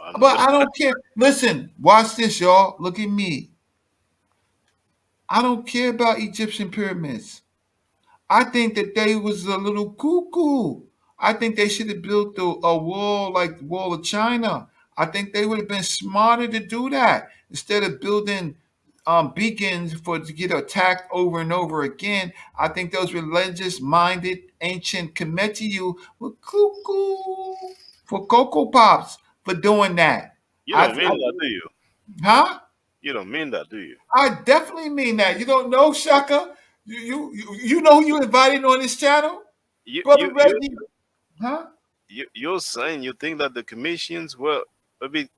I know But I that. don't care. Listen, watch this, y'all. Look at me. I don't care about Egyptian pyramids. I think that they was a little cuckoo. I think they should have built a wall like the Wall of China. I think they would have been smarter to do that instead of building beacons for to get attacked over and over again. I think those religious-minded ancient Kemetiu were cuckoo for Cocoa Pops for doing that. You don't mean that, do you? Huh? You don't mean that, do you? I definitely mean that. You don't know Shaka? You know who you invited on this channel? You Brother you you Reggie, huh? you're saying you think that the commissions were a bit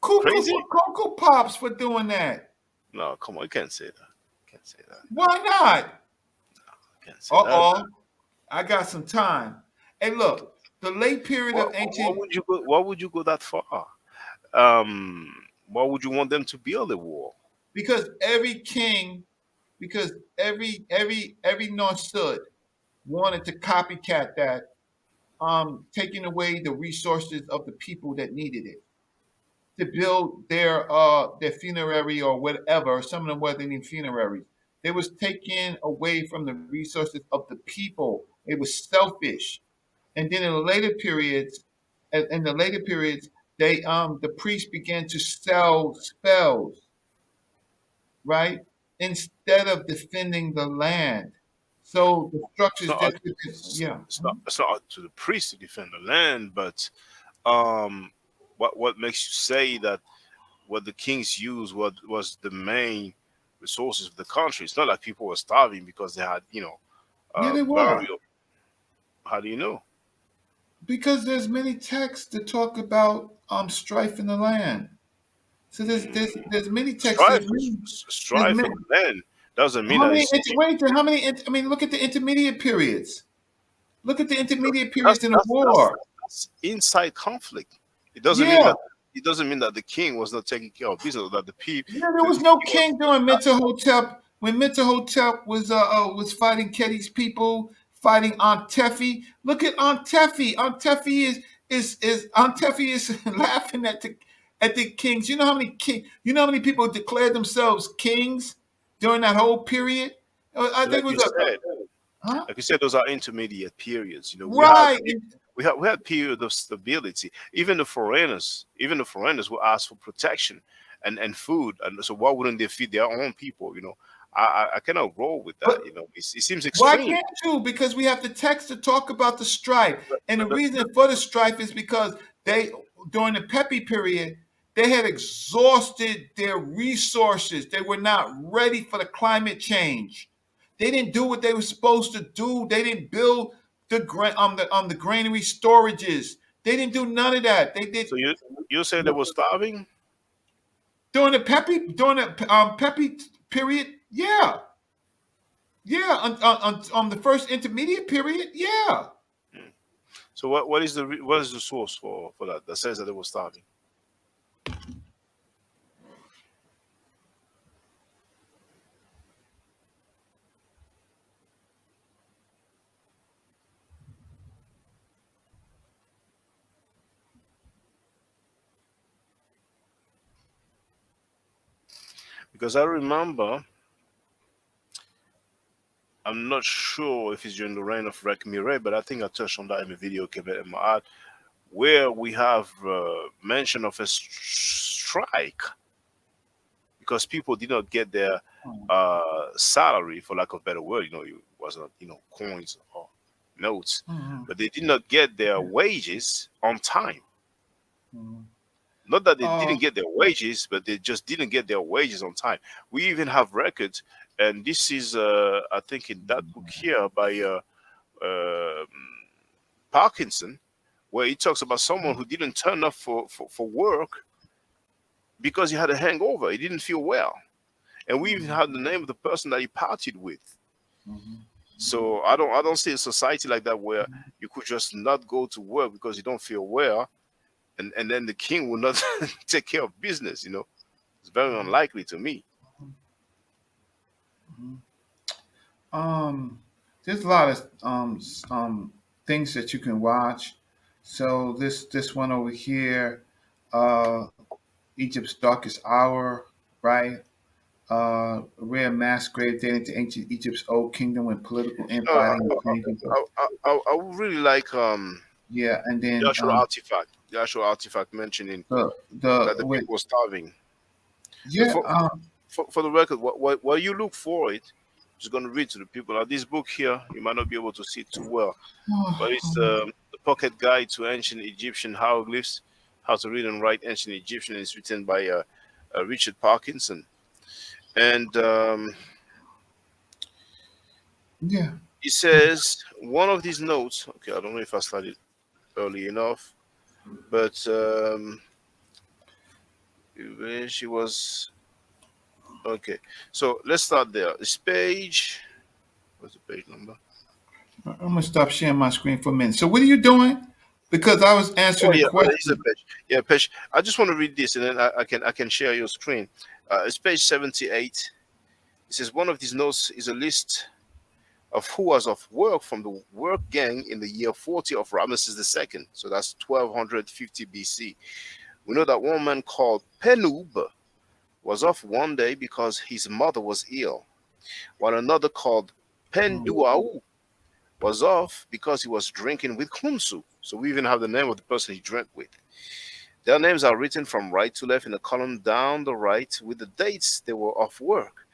Cuckoo for crazy? Cocoa Pops for doing that. No, come on, you can't say that. You can't say that. Why not? You can't say that. Uh-oh. I got some time. Hey, look, the late period of What ancient, would you go? Why would you go that far? Um, why would you want them to build a wall? because every king, because every North Sud wanted to copycat that, taking away the resources of the people that needed it to build their funerary or whatever. Some of them wasn't even funeraries. They was taking away from the resources of the people. It was selfish. And then in the later periods, the priests began to sell spells, right, instead of defending the land. So the It's structures not up, just yeah. it's not up to the priest to defend the land, but um, what makes you say that what the kings used was the main resources of the country? It's not like people were starving because they had Yeah, they were. burial. How do you know? Because there's many texts that talk about strife in the land. So there's many texts. There's Strife many, in the land doesn't mean how that many it's wait how many I mean look at the intermediate periods. Look at the intermediate that's periods in the that's that's, war. that's inside conflict. It doesn't mean Yeah. that it doesn't mean that the king was not taking care of business, or that the people Yeah, there the was no king was king during Mentuhotep when Mentuhotep was fighting Keti's people, fighting Aunt Tefi. Look at Aunt Tefi. Aunt Tefi is Aunt Tefi is laughing at the kings. You know how many you know how many people declared themselves kings during that whole period? I think like it was you a said. huh? Like you said, those are intermediate periods. Right. We had period of stability. Even the foreigners will ask for protection and food, and so why wouldn't they feed their own people? I cannot roll with But that. It seems why extreme. can't you? Because we have the text to talk about the strife. And the But reason for the strife is because they, during the Pepi period, they had exhausted their resources. They were not ready for the climate change. They didn't do what they were supposed to do. They didn't build the granary storages. They didn't do none of that. They did so you say they were starving? during the Pepi period. Yeah, yeah. On the first intermediate period. Yeah. Hmm. So what is the source for that says that they were starving? Because I remember, I'm not sure if it's during the reign of Rek Mire, but I think I touched on that in the video Kevin and Maat, where we have mention of a strike because people did not get their salary, for lack of a better word. It wasn't coins or notes, Mhm. but they did not get their wages on time. Mhm. Not that they Uh, didn't get their wages, but they just didn't get their wages on time. We even have records, and this is, I think, in that book here by um Parkinson, where he talks about someone who didn't turn up for work because he had a hangover. He didn't feel well. And we even mhm, had the name of the person that he partied with. mhm. So I don't see a society like that where you could just not go to work because you don't feel well, and then the king will not take care of business. It's very unlikely to me. Mhm. There's a lot of things that you can watch. So this one over here, uh, Egypt's darkest hour, right? A rare mass grave dating to ancient Egypt's old kingdom when political No, infighting and changing. I would really like Yeah, and the then actual artifact, mentioning the that the wait, people were starving. Uh, yeah, For, for the record, while you look for it, just going to read to the people. Now, this book here, you might not be able to see it too well, but it's the Pocket Guide to Ancient Egyptian Hieroglyphs, How to Read and Write Ancient Egyptian. It's written by Richard Parkinson. And yeah. he says, one of these notes, okay, I don't know if I started early enough, but she was, okay. So let's start there. This page, what's the page number? I'm gonna stop sharing my screen for a minute. So what are you doing? Because I was Oh answering the yeah, oh, it's a question. page. Yeah, page. I just want to read this, and then I can share your screen. It's page 78. It says one of these notes is a list of who was of work from the work gang in the year 40 of Ramesses II. So that's 1250 BC. We know that one man called Penub was off one day because his mother was ill, while another called Penduau was off because he was drinking with Khumsu. So we even have the name of the person he drank with. Their names are written from right to left in a column down the right with the dates they were off work.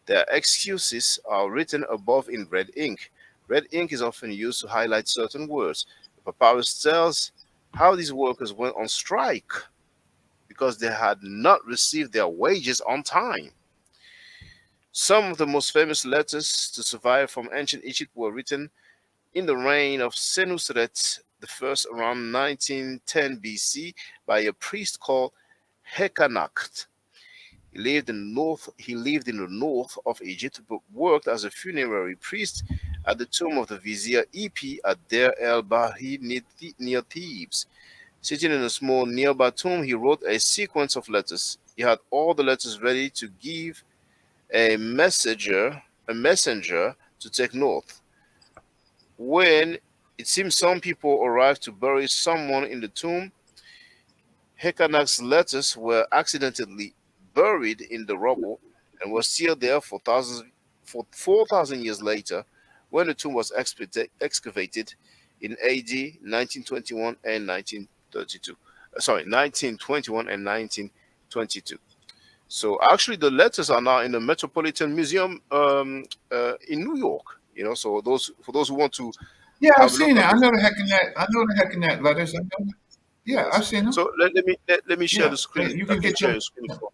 Their excuses are written above in red ink. Red ink is often used to highlight certain words. The papyrus tells how these workers went on strike because they had not received their wages on time. Some of the most famous letters to survive from ancient Egypt were written in the reign of Senusret I around 1910 BC by a priest called Hekanakht. He lived in the north of Egypt, but worked as a funerary priest at the tomb of the vizier Epi at Deir el Bahi near Thebes. Sitting in a small nearby tomb, he wrote a sequence of letters. He had all the letters ready to give a messenger to take north. When it seems some people arrived to bury someone in the tomb, Hekanak's letters were accidentally buried in the rubble and were still there for 4,000 years later when the tomb was excavated in AD 1921 and 1932. Sorry, 1921 and 1922. So actually, the letters are now in the Metropolitan Museum in New York. So those for those who want to Yeah, I've have a look seen at that. I those. know the heck in that. I know the heck in that letters. I know. Yeah, Yes. I've seen them. So let me share Yeah, the screen. you I can can get share them. your screen for.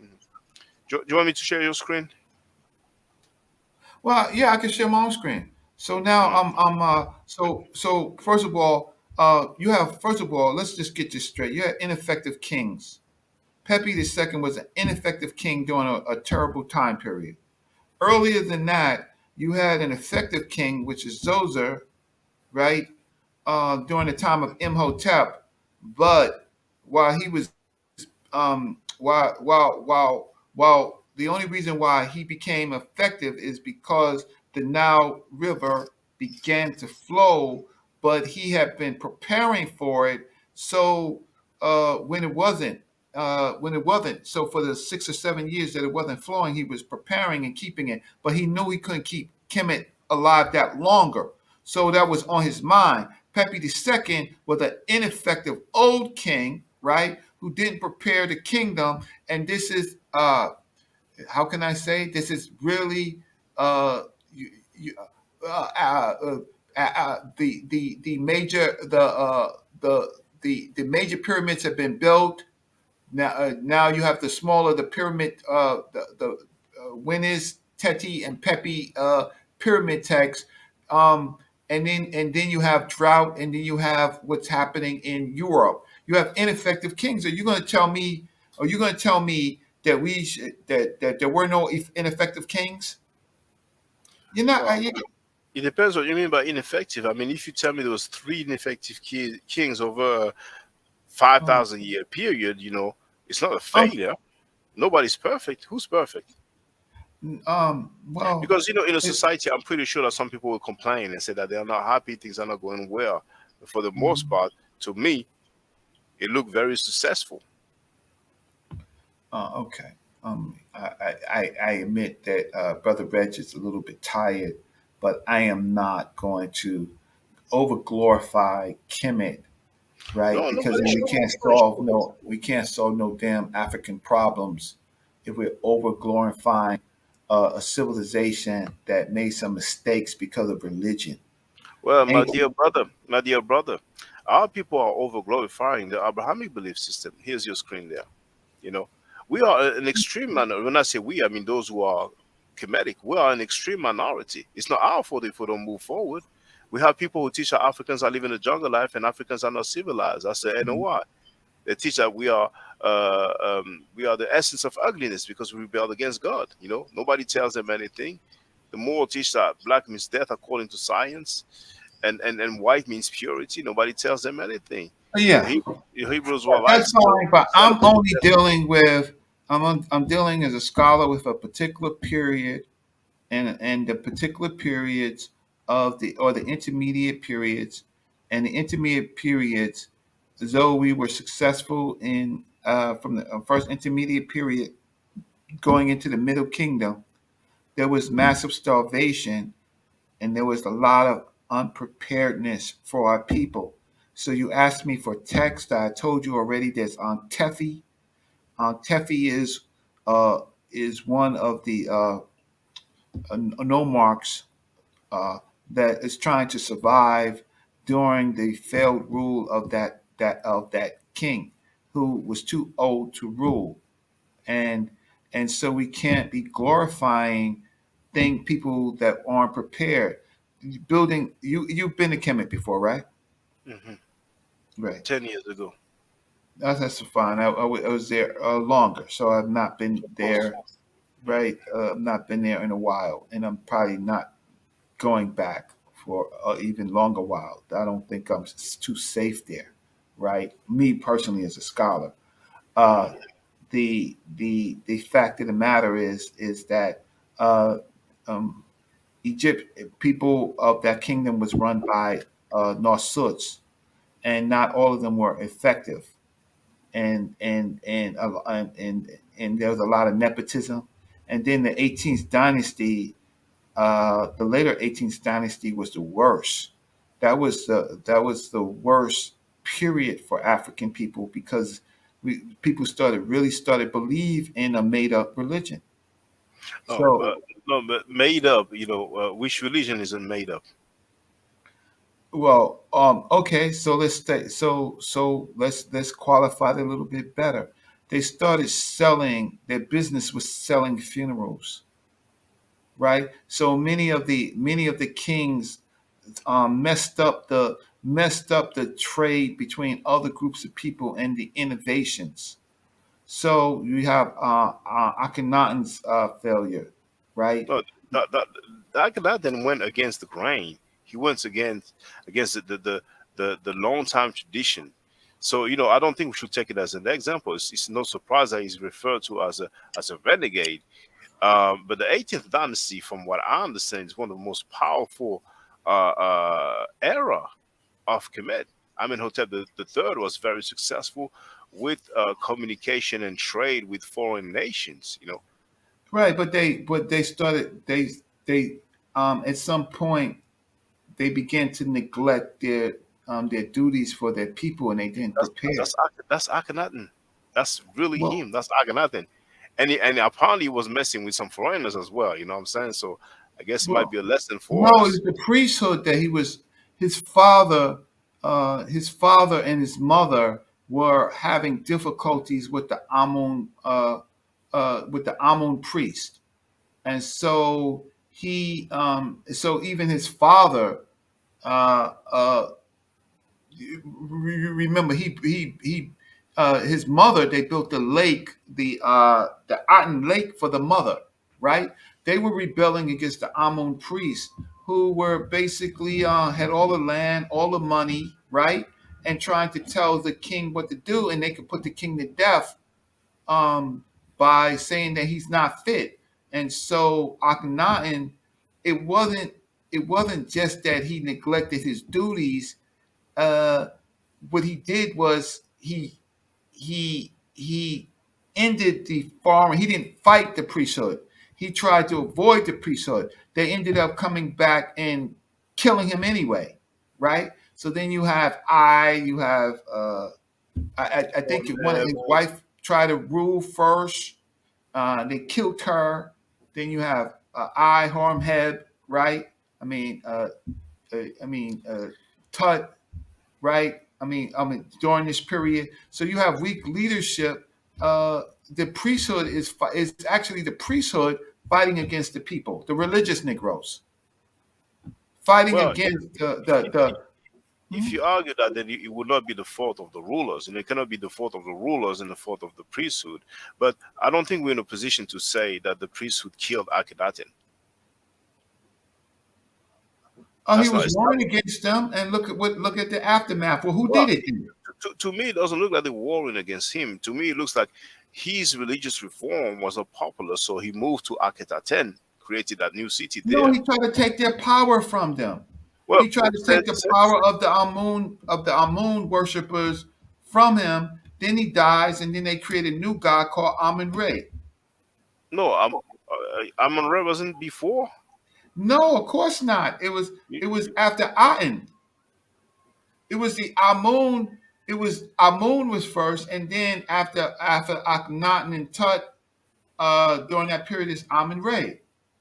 Mhm. Do you want me to share your screen? Well, yeah, I can share my own screen. So now Mm. so first of all, you have first of all, let's just get this straight. You had ineffective kings. Pepi II was an ineffective king during a terrible time period. Earlier than that, you had an effective king, which is Zoser, right? During the time of Imhotep, but while he was while the only reason why he became effective is because the Nile River began to flow, but he had been preparing for it. So when it wasn't, so for the 6 or 7 years that it wasn't flowing, he was preparing and keeping it, but he knew he couldn't keep Kemet alive that longer. So that was on his mind. Pepi II was an ineffective old king, right, who didn't prepare the kingdom. And this is, how can I say, this is really, you, you, the major, the major pyramids have been built. Now you have the smaller the pyramid, the Winners, Teti, and Pepi pyramid text, um, and then you have drought, and then you have what's happening in Europe. You have ineffective kings. Are you going to tell me? Are you going to tell me that that there were no ineffective kings? You're not. Well, it depends what you mean by ineffective. I mean, if you tell me there was three ineffective kings over a five um, thousand year period, it's not a failure. Nobody's perfect. Who's perfect? well, Because in a it, society, I'm pretty sure that some people will complain and say that they are not happy, things are not going well. But for the most mhm. part, to me, It looked very successful. Okay. I admit that Brother Reg is a little bit tired, but I am not going to over glorify Kemet, right? No, no Because then issue. No we can't solve no damn African problems if we're over glorifying a civilization that made some mistakes because of religion. Well, Ancient, my dear brother, our people are over glorifying the Abrahamic belief system. Here's your screen there. You know, we are an extreme minority. When I say we, I mean those who are Kemetic. We are an extreme minority. It's not our fault if we don't move forward. We have people who teach that Africans are living a jungle life and Africans are not civilized. I say, and why? They teach that we are the essence of ugliness because we rebelled against God. Nobody tells them anything. The moral teach that black means death according to science, and white means purity. Nobody tells them anything. The, yeah, Hebrew, the Hebrews were that's lights. fine. But I'm Celebrate only death. dealing with I'm dealing as a scholar with a particular period and the particular periods of the intermediate periods and the intermediate periods, though we were successful in from the first intermediate period going into the middle kingdom, there was massive starvation and there was a lot of unpreparedness for our people. So you asked me for text. I told you already. There's Tefi. Tefi is one of the nomarchs uh, that is trying to survive during the failed rule of that king who was too old to rule, and so we can't be glorifying people that aren't prepared. Building you've been to Kemet before, right? Hmm. Right. 10 years ago. That's fine. I was there longer, so I've not been there. Mhm. Right. I've not been there in a while, and I'm probably not going back for an even longer while. I don't think I'm too safe there, right? Me personally, as a scholar, uh, Mhm. the fact of the matter is that uh, um, Egypt people of that kingdom was run by Norsuts, and not all of them were effective, and there was a lot of nepotism, and then the 18th dynasty the later 18th dynasty was the worst. That was the worst period for African people because people started believe in a made up religion. Oh, So but no, but made up. Which religion isn't made up? okay, so let's stay. Let's qualify it a little bit better. They started selling. Their business was selling funerals, right? So many of the kings messed up the trade between other groups of people and the innovations. So you have Akhenaten's failure, right? No, that then went against the grain. He went against the long time tradition. So I don't think we should take it as an example. It's no surprise that he's referred to as a renegade. But the 18th dynasty, from what I understand, is one of the most powerful era of Kemet. Amenhotep the third was very successful with communication and trade with foreign nations. Right, but they started they at some point they began to neglect their duties for their people and they didn't prepare. That's Akhenaten. That's really Well, him. That's Akhenaten. And apparently he was messing with some foreigners as well. You know what I'm saying? So I guess it might well, be a lesson for no, us. it's the priesthood that he was. His father and his mother were having difficulties with the Amun priest, and so so even his father, uh, uh, remember his mother, they built the lake, the Aten lake for the mother, right? They were rebelling against the Amun priests who were basically had all the land, all the money, right? And trying to tell the king what to do, and they could put the king to death um, by saying that he's not fit. And so Akhenaten, it wasn't it wasn't just that he neglected his duties. uh, what he did was he he ended the foreign. He didn't fight the priesthood. He tried to avoid the priesthood. They ended up coming back and killing him anyway, right? So then you have you have I think one of his wife tried to rule first. They killed her. Then you have Hormheb, right? I mean, I mean, Tut, right? During this period, so you have weak leadership. The priesthood is actually the priesthood fighting against the people, the religious Negroes, fighting Well, against if, the. if Hmm? you argue that, then it would not be the fault of the rulers, and it cannot be the fault of the rulers and the fault of the priesthood. But I don't think we're in a position to say that the priesthood killed Akhenaten. Oh, he That's was not warring established. against them, and look at the aftermath. Well, who Well, did it then? to me, it doesn't look like they're warring against him. To me, it looks like his religious reform was not popular, so he moved to Akhetaten, created that new city No, there. he tried to take their power from them. Well, He tried to said, take the said, power of the Amun worshippers from him. Then he dies, and then they create a new god called Amun Re. no, Amon Ra wasn't before. No, of course not. You, It was you, after Aten. It was the Amun. It was Amun was first, and then after Akhenaten and Tut, during that period is Amun Re.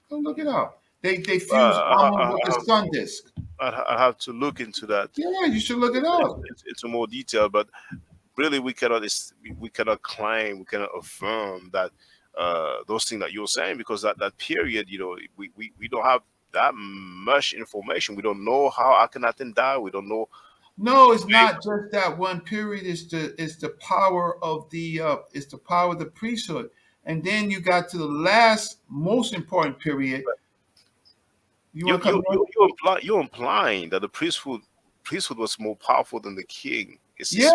Go look it up. They fused Amun with the sun disk. I have to look into that Yeah, you should look it up. into more detail, but really we cannot claim, we cannot affirm that those things that you're saying, because that period, we don't have that much information. We don't know how Akhenaten died. We don't know. No, it's not just that one period. It's the power of the power of the priesthood, and then you got to the last most important period. You You want to come you in? you're implying that the priesthood was more powerful than the king. Yeah,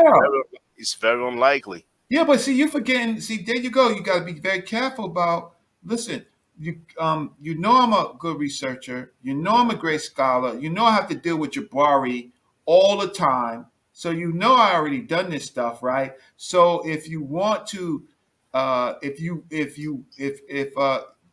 It's very unlikely. yeah, but see, you forgetting. See, there you go. You got to be very careful about. Listen, you know I'm a good researcher. You know I'm a great scholar. You know I have to deal with Jabari all the time. So you know I already done this stuff, right? So if you want to, if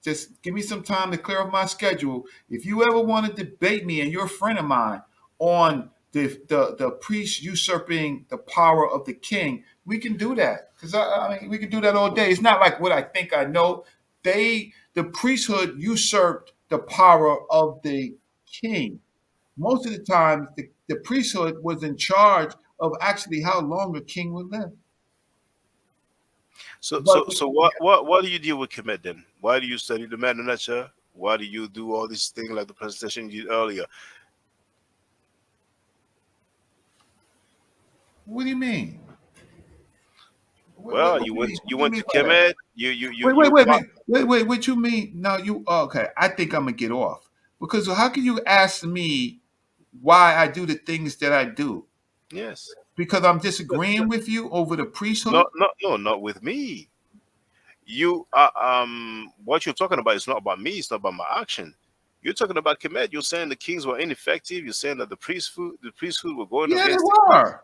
just give me some time to clear up my schedule. If you ever want to debate me, and you're a friend of mine, on the priest usurping the power of the king, we can do that, because I mean we can do that all day. It's not like what I think I know. The priesthood usurped the power of the king. Most of the time, the priesthood was in charge of actually how long a king would live. So But so so what do you deal with Kemet then? Why do you study the man nature? Why do you do all these things like the presentation you did earlier? what do you mean? What, Well, what do you mean? What you do you went mean to by that? Kemet. You Wait a apply. minute. Wait. What you mean? No, you okay? I think I'm gonna get off, because how can you ask me why I do the things that I do? Yes. Because I'm But, disagreeing with you over the priesthood? no, not with me. You what you're talking about is not about me. It's not about my action. You're talking about Kemet. You're saying the kings were ineffective. You're saying that the priesthood were going Yeah, they against the king. were.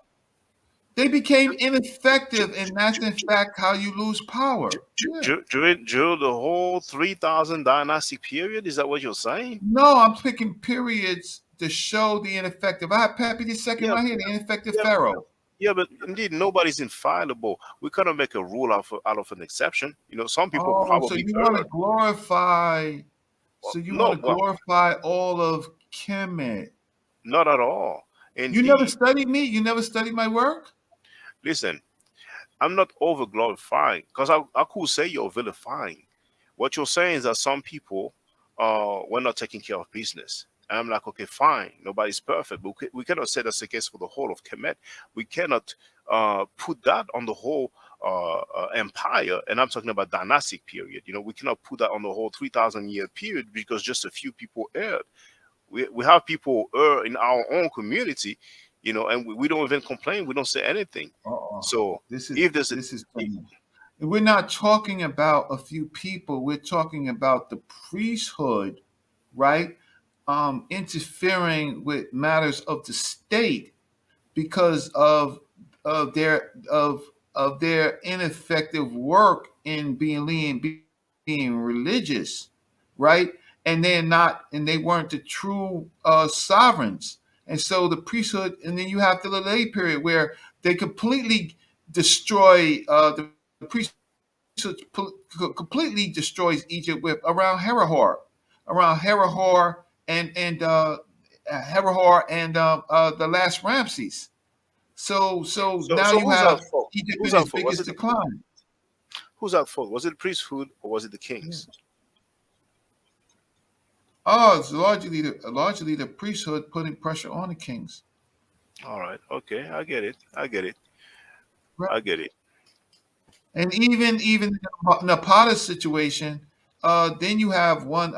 They became ineffective, and that's in fact how you lose power. Yeah. During the whole 3,000 dynastic period. Is that what you're saying? No, I'm picking periods to show the ineffective. I have Pappy the second Yeah, right here, the ineffective yeah, pharaoh. yeah. But indeed, nobody's infallible. We cannot make a rule out of an exception. Some people Oh, so probably you want to erred. glorify? Well, So you want no, to well, glorify all of Kemet? not at all. You never Indeed, studied me. You never studied my work. listen. I'm not over glorifying, because I could say you're vilifying. What you're saying is that some people were not taking care of business. And I'm like, okay, fine, nobody's perfect, but we cannot say that's the case for the whole of Kemet. We cannot put that on the whole empire, and I'm talking about dynastic period. We cannot put that on the whole 3,000 year period because just a few people erred. We have people err in our own community, and we don't even complain. We don't say anything. Uh-uh. So This is if there's a this is funny. We're not talking about a few people. We're talking about the priesthood, right? Interfering with matters of the state because of of their ineffective work in being religious, right? And they weren't the true sovereigns. And so the priesthood, and then you have the delay period where they completely destroy the priesthood completely destroys Egypt with around Herihor and Herihor and the last Ramses. So So now so you who's at have fault? Egypt Who's in at its fault? Was biggest it decline. who's at fault? Was it the priesthood or was it the Yeah. kings? Oh, it's largely the priesthood putting pressure on the kings. All right. Okay. I get it. I get it. Right. I get it. And even in the Napata situation, then you have one.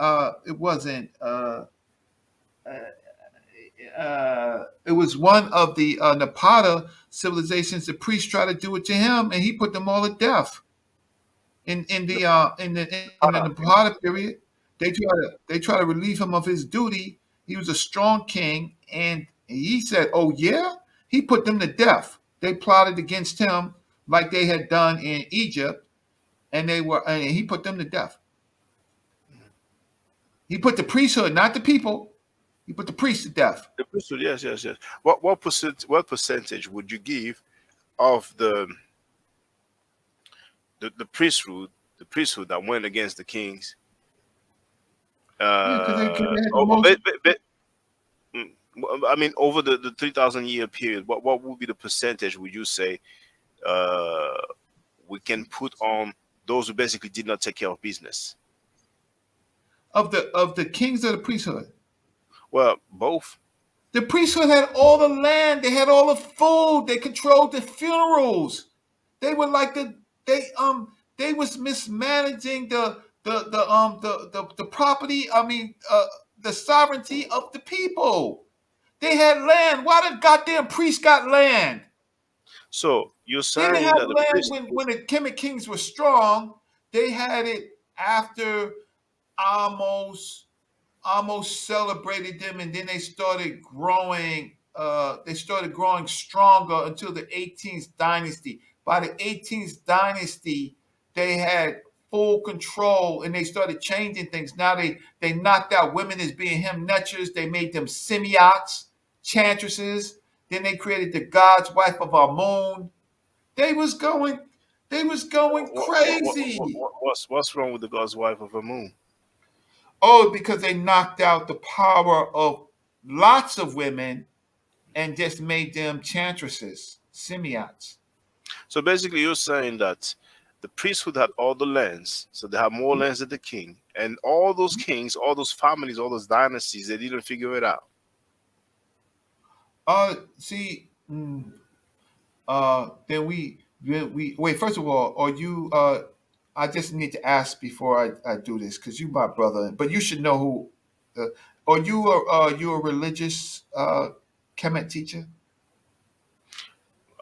It wasn't. It was one of the Napata civilizations. The priests tried to do it to him, and he put them all to death. In the Napata period, they try to relieve him of his duty. He was a strong king, and he said, "Oh yeah," he put them to death. They plotted against him like they had done in Egypt, and he put them to death. He put the priesthood, not the people. He put the priests to death. The priesthood. Yes. Yes. Yes. What percentage would you give of the priesthood, the priesthood that went against the kings? Yeah, because they had the Oh, most I mean, over the 3,000 year period, what would be the percentage? Would you say uh, we can put on those who basically did not take care of business? of the kings of the priesthood. Well, both. The priesthood had all the land. They had all the food. They controlled the funerals. They were like they was mismanaging the property. I mean, the sovereignty of the people. They had land. Why the goddamn priest got land? So you're They didn't saying have that the land priest, when the Kemet kings were strong. They had it after almost almost celebrated them, and then they started growing stronger until the 18th dynasty. By the 18th dynasty, they had full control, and they started changing things. Now they knocked out women as being hymnetchers. They made them semiots, chantresses. Then they created the god's wife of Amun. they was going they was going crazy. what's wrong with the God's wife of a moon? Oh, because they knocked out the power of lots of women and just made them chantresses, semiots. So basically, you're saying that the priesthood had all the lands, so they have more lands than the king, and all those kings, all those families, all those dynasties, they didn't figure it out. See, then we wait. First of all, are you? I just need to ask before I do this because you my brother, but you should know who. Are you a religious Kemet teacher?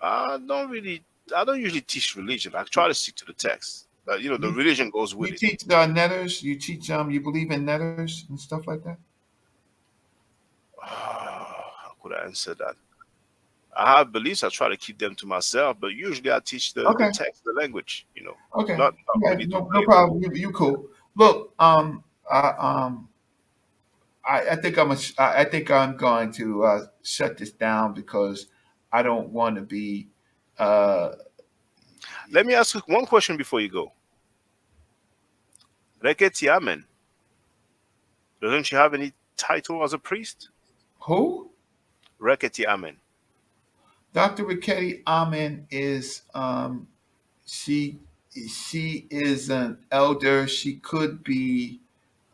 I don't really, I don't usually teach religion. I try to stick to the text, but the You religion goes with you it. teach netters. You teach you believe in netters and stuff like that. How could I answer that? I have beliefs. I try to keep them to myself, but usually I teach the Okay. text, the language. Okay. Not Yeah. really to No play with. problem. You cool. Look. I I think I think I'm going to shut this down because I don't want to be. Uh, Let me ask you one question before you go. Reketi Amen, doesn't she have any title as a priest? who? Reketi Amen. Dr. Riketti Amen is she she is an elder. She could be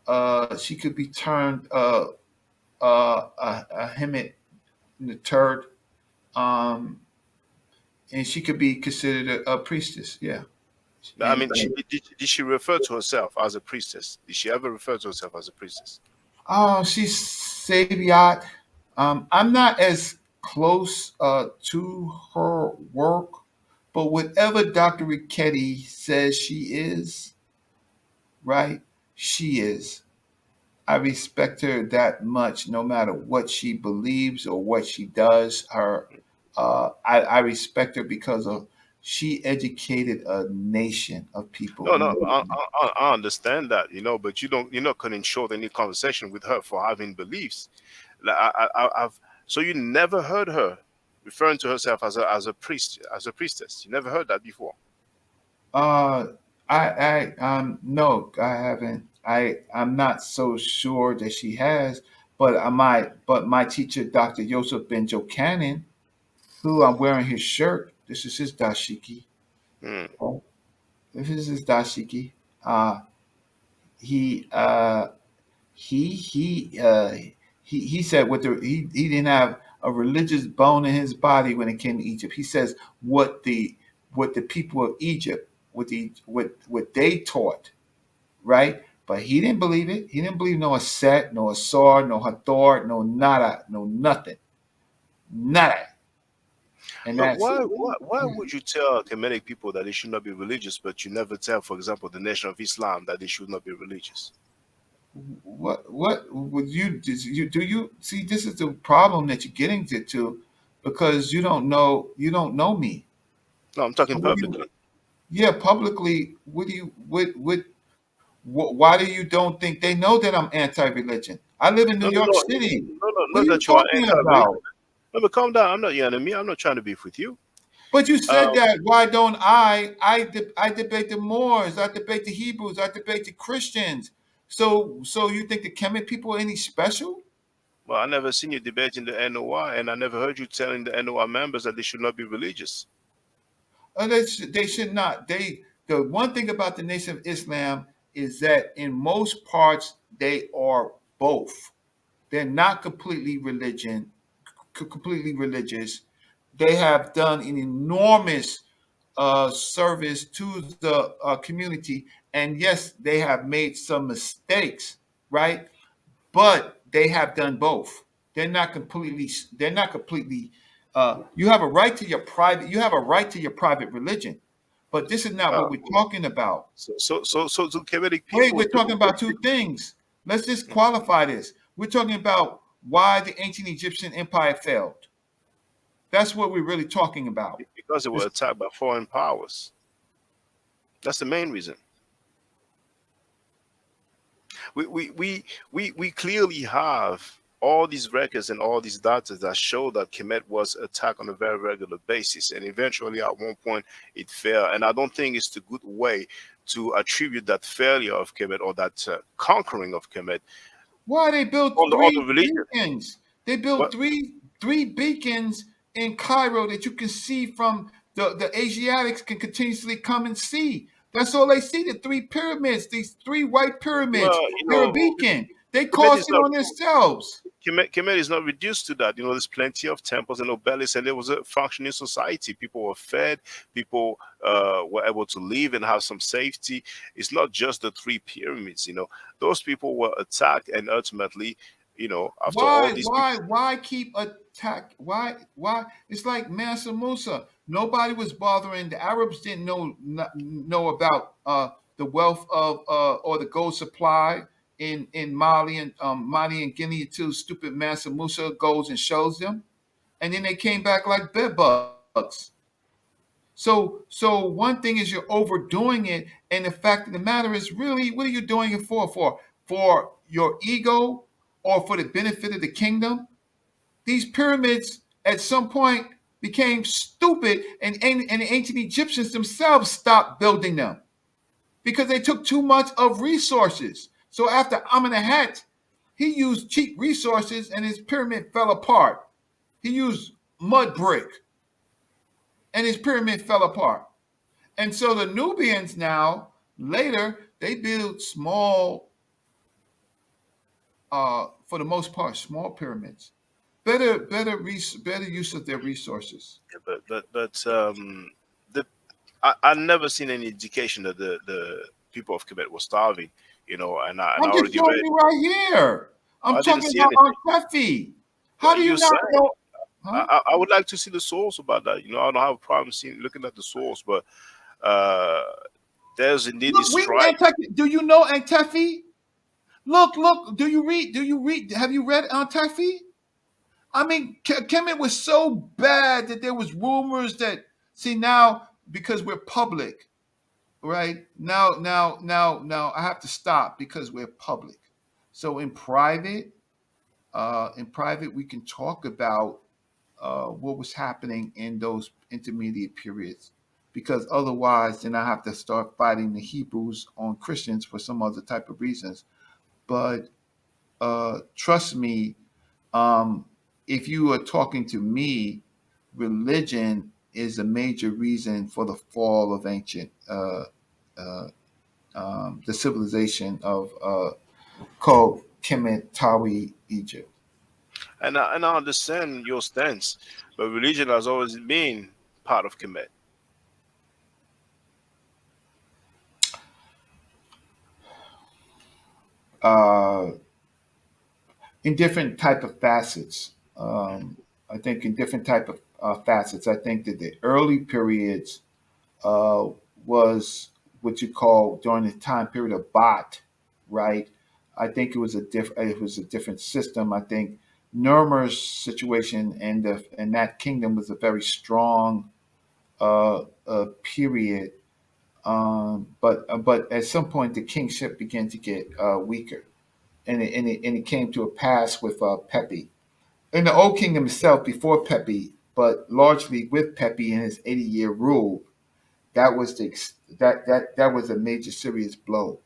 termed a Hemet in the third, um, and she could be considered a priestess. Yeah, I and mean, did she refer to herself as a priestess? Did she ever refer to herself as a priestess? she's Sabiat. I'm not as close to her work, but whatever Dr. Ricchetti says she is, right? She is. I respect her that much, no matter what she believes or what she does. I respect her because of she educated a nation of people. No, no, I understand that, but you're not cutting short any conversation with her for having beliefs. Like, I've so you never heard her referring to herself as a priest, as a priestess. You never heard that before. Uh, no, I haven't. I'm not so sure that she has, but my teacher, Dr. Joseph Ben Jokanan, who I'm wearing his shirt. This is his dashiki. Hmm. Oh, this is his dashiki. Uh, he uh he he said he didn't have a religious bone in his body when it came to Egypt. He says what the people of Egypt what they taught, right? But he didn't believe it. He didn't believe no Aset, no Asar, no Hathor, no nada, no nothing, nada. And But that's why would you tell Kemetic people that they should not be religious, but you never tell, for example, the Nation of Islam that they should not be religious? what would you do you see this is the problem that you're getting to because you don't know me. No, I'm talking So what do you publicly. yeah publicly what do you why do you don't think they know that I'm anti-religion? I live in New No, no, York no, City. no, no, What are not you that you are talking anti-religion. about? No, but calm down. I'm not your enemy. I'm not trying to beef with you. But you said Um, that. Why don't I debate the Moors, I debate the Hebrews, I debate the Christians. So you think the Kemet people are any special? well, I never seen you debating the NOI, and I never heard you telling the NOI members that they should not be religious. They should not. The one thing about the Nation of Islam is that in most parts they are both. They're not completely religious. They have done an enormous service to the community, and yes, they have made some mistakes, right? But they have done both. They're not completely. They're not completely. You have a right to your private. You have a right to your private religion, but this is not Uh, what we're talking about. so to Kemetic Wait, people, we're talking about two things. Let's just qualify this. We're talking about why the ancient Egyptian empire failed. That's what we're really talking about. because they were This, attacked by foreign powers. That's the main reason. We clearly have all these records and all these data that show that Kemet was attacked on a very regular basis, and eventually at one point it fell. And I don't think it's a good way to attribute that failure of Kemet or that conquering of Kemet why they built on the three other religion. beacons? They built But three beacons in Cairo that you can see from the Asiatics can continuously come and see. That's all they see. The three pyramids, these three white pyramids. well, They're a beacon. They Kemet caused is it not on themselves. Kemet is not reduced to that. There's plenty of temples and obelisks, and there was a functioning society. People were fed, people were able to live and have some safety. It's not just the three pyramids. Those people were attacked, and ultimately, after all these people, Why keep attack? Why? It's like Mansa Musa. Nobody was bothering. The Arabs didn't know about the wealth of or the gold supply in Mali and Guinea too. Stupid Mansa Musa goes and shows them, and then they came back like bed bugs. So one thing is you're overdoing it, and the fact of the matter is really what are you doing it for? For your ego or for the benefit of the kingdom? These pyramids at some point became stupid, and the ancient Egyptians themselves stopped building them because they took too much of resources. So after Amenemhat, he used cheap resources and his pyramid fell apart. He used mud brick and his pyramid fell apart. And so the Nubians now, later, they build small, for the most part, small pyramids. Better use of their resources. but the I never seen any indication that the people of Quebec were starving, and I I'm just already showing read. you right here. I'm I didn't talking see about anything. Tefi. How But do you you not said know? Huh? I would like to see the source about that. I don't have a problem seeing looking at the source, but uh, there's indeed Look, this read strife. Antefi. Do you know Antefi? Look. Do you read? Have you read Antefi? I mean, Kemet was so bad that there was rumors that. See now, because we're public, right? Now, I have to stop because we're public. So in private, we can talk about what was happening in those intermediate periods, because otherwise, then I have to start fighting the Hebrews on Christians for some other type of reasons. But trust me, um, if you are talking to me, religion is a major reason for the fall of ancient, uh, the civilization of called Kemet Tawi, Egypt. And I understand your stance, but religion has always been part of Kemet. Uh, in different type of facets. I think in different type of facets. I think that the early periods uh, was what you call during the time period of Bot, right? I think it was a different system. I think Nermer's situation and that kingdom was a very strong period. But at some point the kingship began to get weaker, and it came to a pass with Pepi in the Old Kingdom itself before Pepi, but largely with Pepi and his 80-year rule. That was that was a major serious blow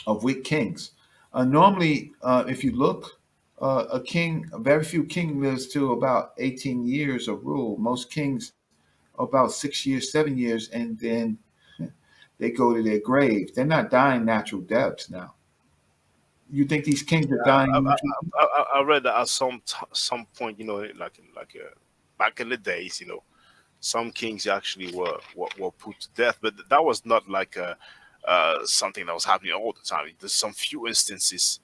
of weak kings. Normally, if you look, very few king lives to about 18 years of rule. Most kings about 6 years, 7 years, and then they go to their graves. They're not dying natural deaths now. You think these kings are Yeah, dying natural? I read that at some point, back in the days, some kings actually were put to death, but that was not like something that was happening all the time. There's some few instances,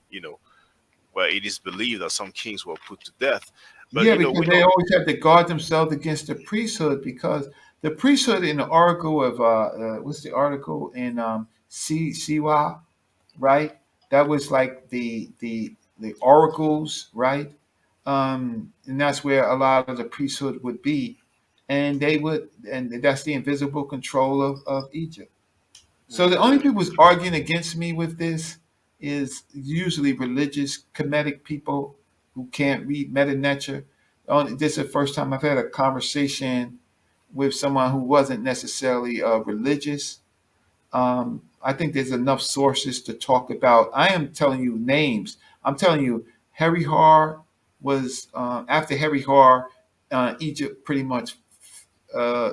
where it is believed that some kings were put to death. But Yeah, because we they know. always had to guard themselves against the priesthood, because the priesthood in the article of what's the article in Siwa, right? That was like the oracles, right? And that's where a lot of the priesthood would be, and that's the invisible control of Egypt. So the only Mhm. people who's arguing against me with this is usually religious, Kemetic people who can't read Meta Nature. This is the first time I've had a conversation with someone who wasn't necessarily religious. I think there's enough sources to talk about. I am telling you names. I'm telling you, Harry Har was after Harry Har, Egypt pretty much uh,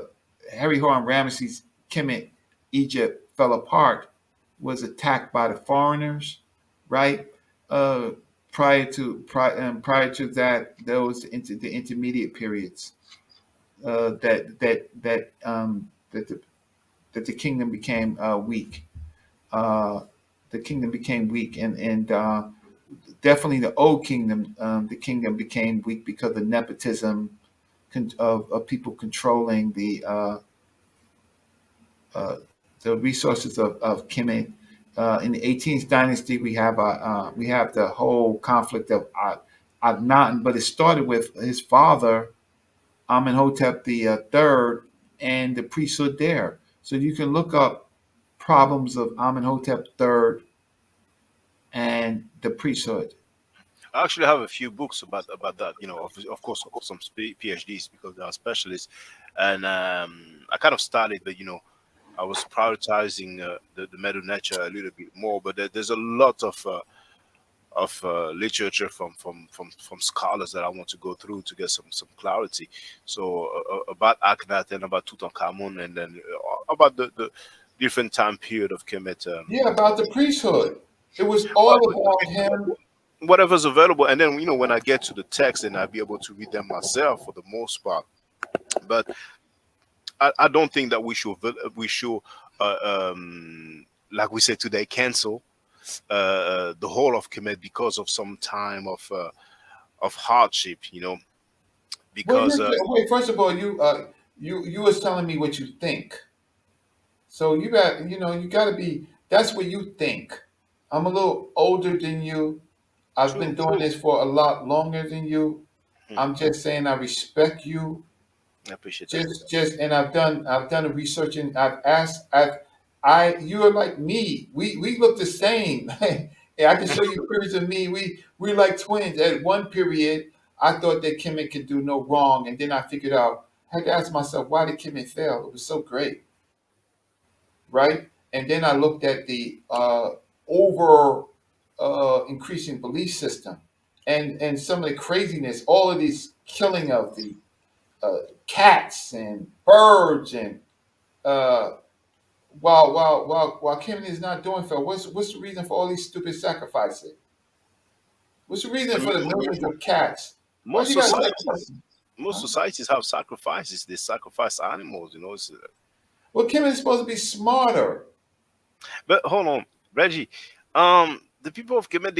Harry Har and Ramesses Kemet, Egypt fell apart, was attacked by the foreigners, right? Uh, prior to that, those into the intermediate periods that the kingdom became weak. Uh, the kingdom became weak, and definitely the old kingdom, the kingdom became weak because of nepotism of people controlling uh, the resources of Kemet. In the 18th dynasty, we have the whole conflict of Akhenaten, but it started with his father Amenhotep the third and the priesthood there. So you can look up problems of Amenhotep third and the priesthood. I actually have a few books about that. Of course, some PhDs because they are specialists, and I kind of started, but I was prioritizing the Medu Nature a little bit more. But there's a lot of literature from scholars that I want to go through to get some clarity. So about Akhenaten, about Tutankhamun, and then about the different time period of Kemet. Yeah, about the priesthood. It was all about him. Whatever's available, and then when I get to the text, then I'll be able to read them myself for the most part. But I don't think that we should like we said today, cancel the whole of Kemet because of some time of hardship, Well, because wait. First of all, you was telling me what you think. So you got to be. That's what you think. I'm a little older than you. I've been true, doing true. this for a lot longer than you. Hmm. I'm just saying I respect you. I appreciate that. And I've done a research and I've asked you're like me. We look the same. Yeah, I can show you pictures of me. We're like twins. At one period, I thought that Kemet could do no wrong, and then I figured out. I had to ask myself, why did Kemet fail? It was so great, right? And then I looked at the over increasing belief system, and some of the craziness, all of these killing of the cats and birds, and uh, while Kemet is not doing so, what's the reason for all these stupid sacrifices? What's the reason I for mean, the millions of cats? Why most you got societies, sacrifice? most Huh? societies have sacrifices. They sacrifice animals. Well, Kemet is supposed to be smarter. But hold on, Reggie. The people of Kemet,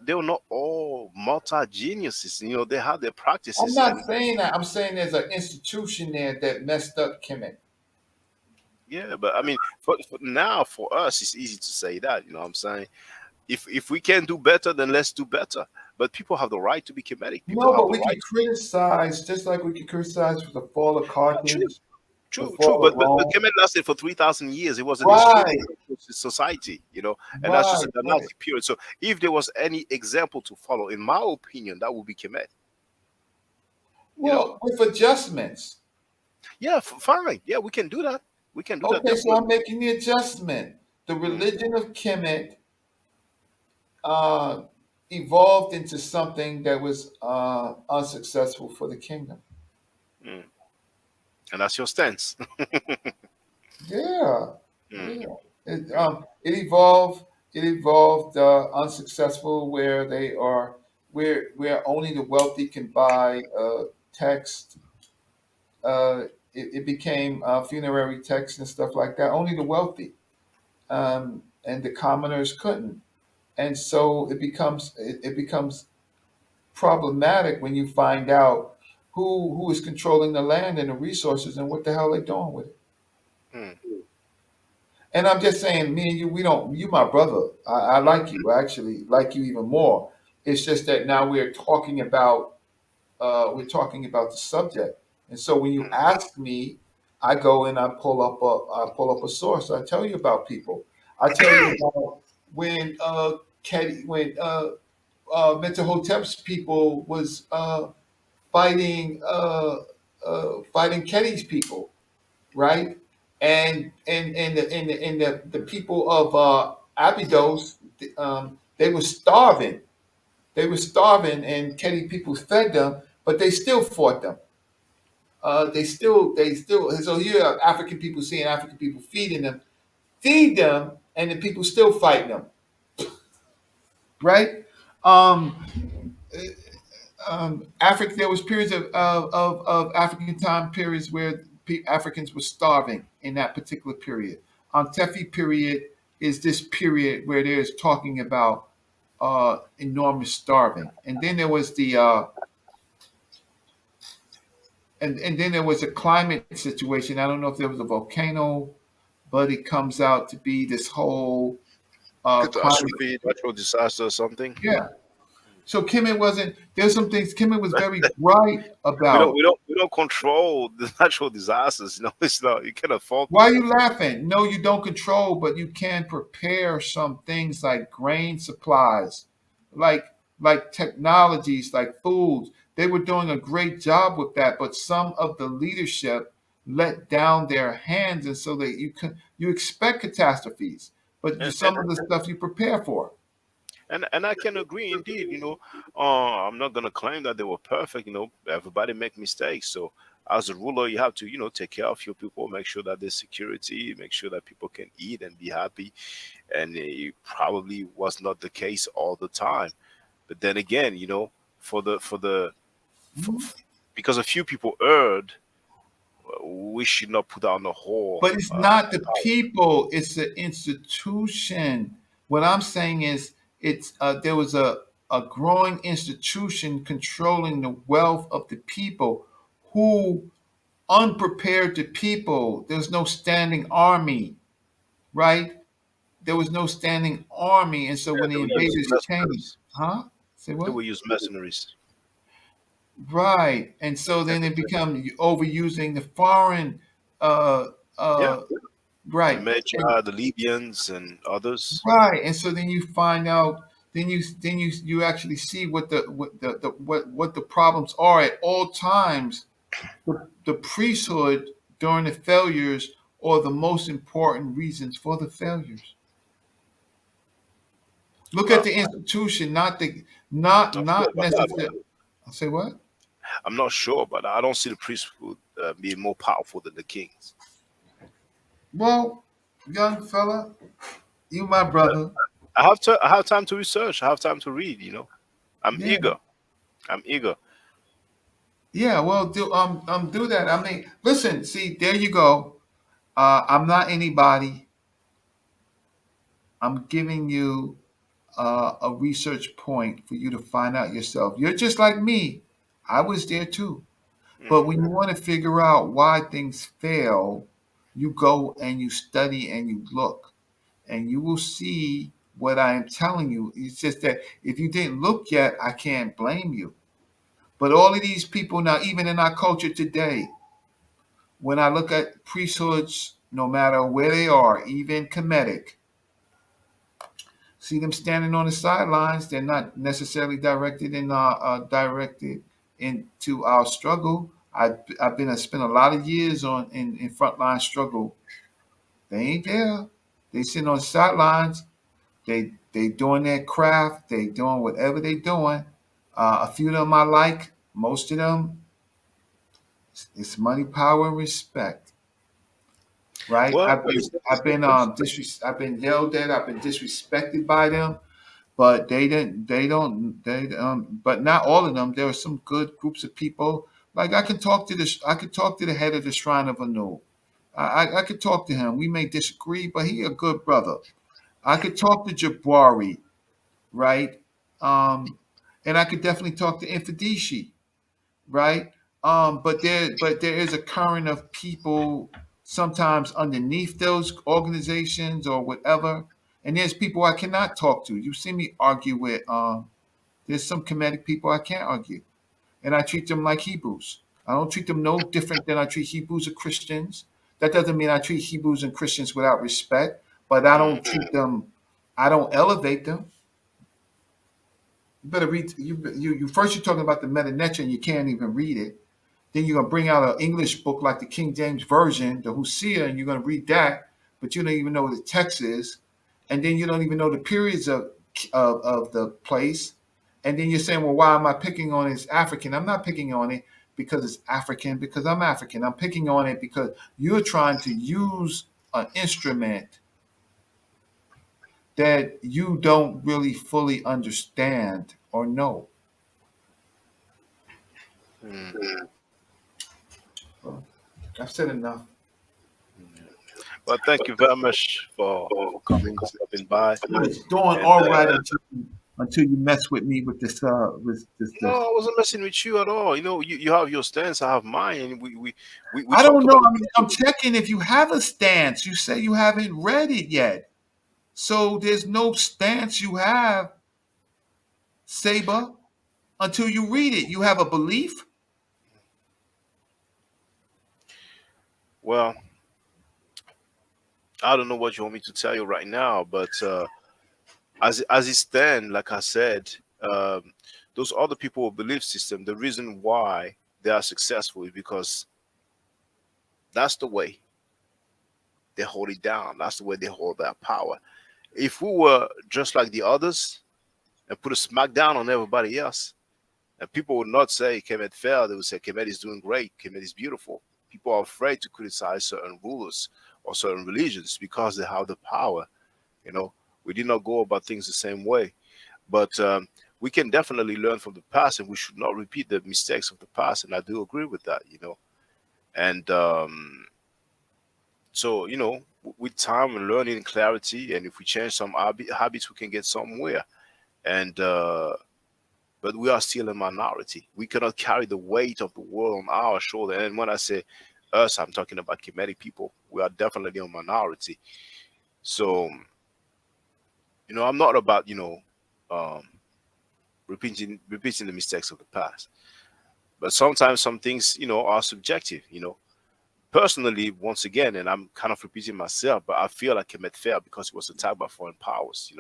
they are not all multi geniuses. They have their I'm practices, not and saying that. I'm saying there's an institution there that messed up Kemet. yeah. But I mean, for now, for us, it's easy to say that. You know what I'm saying? If we can do better, then let's do better. But people have the right to be Kemetic. People No, have but the we can right. criticize just like we can criticize the fall of Yeah, true, Carthage, the true, true. fall of But Rome. Kemet lasted for 3,000 years. It was an extremely Right, progressive society. And that's just right, a right. dramatic period. So if there was any example to follow, in my opinion, that would be Kemet. You know. Well, with adjustments. Yeah, fine. Yeah, we can do that. We can do that Okay, so I'm definitely. making the adjustment. The Mm, religion of Kemet uh, evolved into something that was unsuccessful for the kingdom. mm. And that's your stance. Yeah, Mm, yeah. It, mm, um, it evolved. It evolved unsuccessful, where they are where only the wealthy can buy text. It became funerary text and stuff like that. Only the wealthy, and the commoners couldn't. And so it becomes problematic when you find out who is controlling the land and the resources and what the hell they're doing with it. mm. And I'm just saying, me and you, we don't. You, my brother, I like you. I actually like you even more. It's just that now we're talking about the subject. And so when you ask me, I go and I pull up a source. I tell you about people. I tell you about when Mentuhotep's people was fighting Ketty's people, right? And the people of Abydos, they were starving. They were starving, and Ketty people fed them, but they still fought them. They still. So you have African people seeing African people feed them, and the people still fighting them, right? Um, Africa. There was periods of African time periods where Africans were starving in that particular period. Tefi period is this period where there's talking about enormous starving, and then there was the and then there was a climate situation. I don't know if there was a volcano, but it comes out to be this whole climate. Catastrophe, natural disaster, or something. Yeah. So Kemet wasn't. There's some things Kemet was very bright We don't, about. we don't, we don't control the natural disasters. It's not. You cannot fault Why are people you for. laughing? No, you don't control, but you can prepare some things like grain supplies, like like technologies, like foods. They were doing a great job with that, but some of the leadership let down their hands, and so that you expect catastrophes, but And, and some of the stuff you prepare for. and I can agree indeed. I'm not gonna claim that they were perfect. Everybody make mistakes. So as a ruler, you have to take care of your people, make sure that there's security, make sure that people can eat and be happy. And it probably was not the case all the time. But then again, for the for the for, Mhm. because a few people erred, we should not put on the whole. But it's not the people; it's the institution. What I'm saying is, there was a growing institution controlling the wealth of the people, who unprepared the people. There's no standing army, right? There was no standing army, and so Yeah, when they the will use invaders came, mercenaries. huh? Say They what? will use mercenaries. right. And so then it becomes overusing the foreign, uh, Yeah, uh, the right, and Magi, the Libyans, and others. right. And so then you find out, then you actually see what the problems are at all times. The priesthood during the failures or the most important reasons for the failures. Look at Well, the institution, not the not not sure not about that. necessarily. I'll say what? I'm not sure, but I don't see the priesthood being more powerful than the kings. Well, young fella, you my But brother. I have time to research. I have time to read. I'm Yeah, eager. I'm eager. yeah. Well, do that. I mean, listen. See, there you go. I'm not anybody. I'm giving you a research point for you to find out yourself. You're just like me. I was there too. But Hmm. when you want to figure out why things fail, you go and you study and you look, and you will see what I am telling you. It's just that if you didn't look yet, I can't blame you. But all of these people now, even in our culture today, when I look at priesthoods, no matter where they are, even Kemetic, see them standing on the sidelines. They're not necessarily directed into our struggle. I've been I spent a lot of years in frontline struggle. They ain't there. They sitting on the sidelines. They doing their craft. They doing whatever they doing. A few of them I like. Most of them, it's money, power, and respect. Right? Well, I've been yelled at. I've been disrespected by them. But but not all of them. There are some good groups of people. Like I could talk to the head of the Shrine of Anu. I could talk to him. We may disagree, but he a good brother. I could talk to Jabari, right? Um, and I could definitely talk to Infadishi, right? But there is a current of people sometimes underneath those organizations or whatever, and there's people I cannot talk to. You see me argue with. There's some Kemetic people I can't argue, and I treat them like Hebrews. I don't treat them no different than I treat Hebrews or Christians. That doesn't mean I treat Hebrews and Christians without respect, but I don't mhm. treat them. I don't elevate them. You better read. You first you're talking about the Meta Netra and you can't even read it. Then you're gonna bring out an English book like the King James Version, the Hosea, and you're gonna read that, but you don't even know what the text is, and then you don't even know the periods of the place, and then you're saying, well, why am I picking on it? It's African. I'm not picking on it because it's African because I'm African. I'm picking on it because you're trying to use an instrument that you don't really fully understand or know. Mm. Well, I've said enough. Yeah. Well, thank you very much for coming, stopping by, It's doing and all right until you mess with me with no, I wasn't messing with you at all. You have your stance, I have mine, and we I talked don't know. about I mean, I'm checking if you have a stance. You say you haven't read it yet. So there's no stance you have, Saber, until you read it. You have a belief? well, I don't know what you want me to tell you right now, but as it stand, like I said, um, those other people with belief system, the reason why they are successful is because that's the way they hold it down. That's the way they hold that power. If we were just like the others and put a smack down on everybody else, and people would not say Kemet failed, they would say Kemet is doing great, Kemet is beautiful. People are afraid to criticize certain rulers or certain religions because they have the power. You know, we did not go about things the same way. But we can definitely learn from the past, and we should not repeat the mistakes of the past. And I do agree with that. And so, with time and learning and clarity, and if we change some habits, we can get somewhere. And but we are still a minority. We cannot carry the weight of the world on our shoulder. And when I say us, I'm talking about Kemetic people. We are definitely a minority. So, I'm not about um, repeating the mistakes of the past. But sometimes some things, are subjective. Personally, once again, and I'm kind of repeating myself, but I feel like Kemet failed because it was attacked by foreign powers.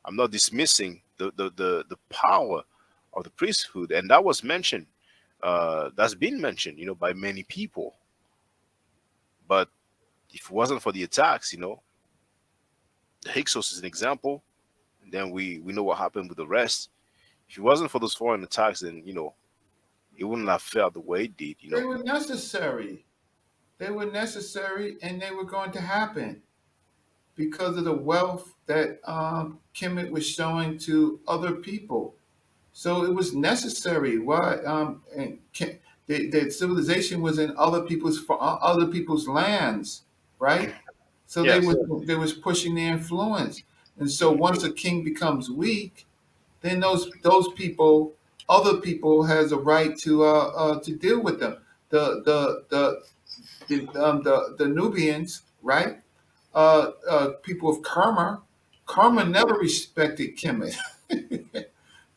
I'm not dismissing the power of the priesthood, and that was mentioned. That's been mentioned, by many people. But if it wasn't for the attacks, the Hyksos is an example. And then we know what happened with the rest. If it wasn't for those foreign attacks, then it wouldn't have failed the way it did. They were necessary. They were necessary, and they were going to happen because of the wealth that Kemet was showing to other people. So it was necessary. Why? The civilization was in other people's lands, right? So Yes. they was pushing their influence. And so once a king becomes weak, then those people, other people, has a right to deal with them. The Nubians, right? People of Kerma, Kerma never respected Kemet.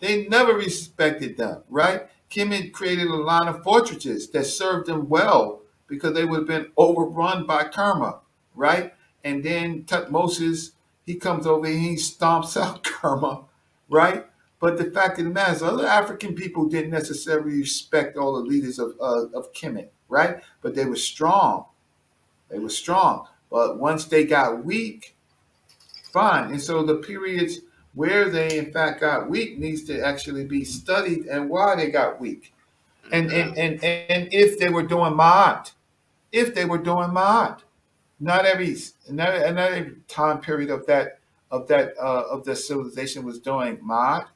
They never respected them, right? Kemet created a line of fortresses that served them well because they would have been overrun by Kerma, right? And then Tutmosis, he comes over and he stomps out Kerma, right? But the fact of the matter is, other African people didn't necessarily respect all the leaders of Kemet, right? But they were strong. They were strong. But once they got weak, fine. And so the periods where they in fact got weak needs to actually be studied and why they got weak. And if they were doing Maat, if they were doing Maat, not every time period of the civilization was doing Maat,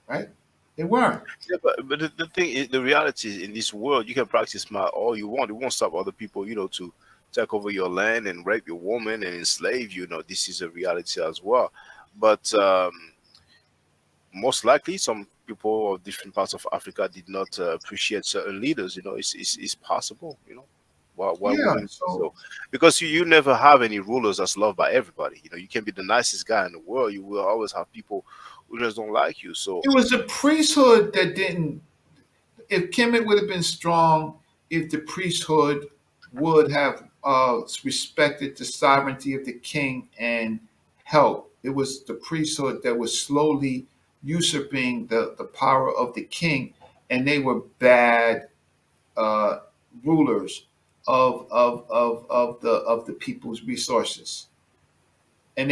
right? They weren't. Yeah, but the thing is, the reality is, in this world, you can practice smart all you want. It won't stop other people, to take over your land and rape your woman and enslave you. This is a reality as well. But most likely, some people of different parts of Africa did not appreciate certain leaders. It's possible. Why Yeah. wouldn't it be So so? Because you never have any rulers that's loved by everybody. You can be the nicest guy in the world. You will always have people who just don't like you. So it was the priesthood that didn't. If Kemet would have been strong, if the priesthood would have respected the sovereignty of the king and help, it was the priesthood that was slowly usurping the power of the king, and they were bad uh, rulers of the people's resources, and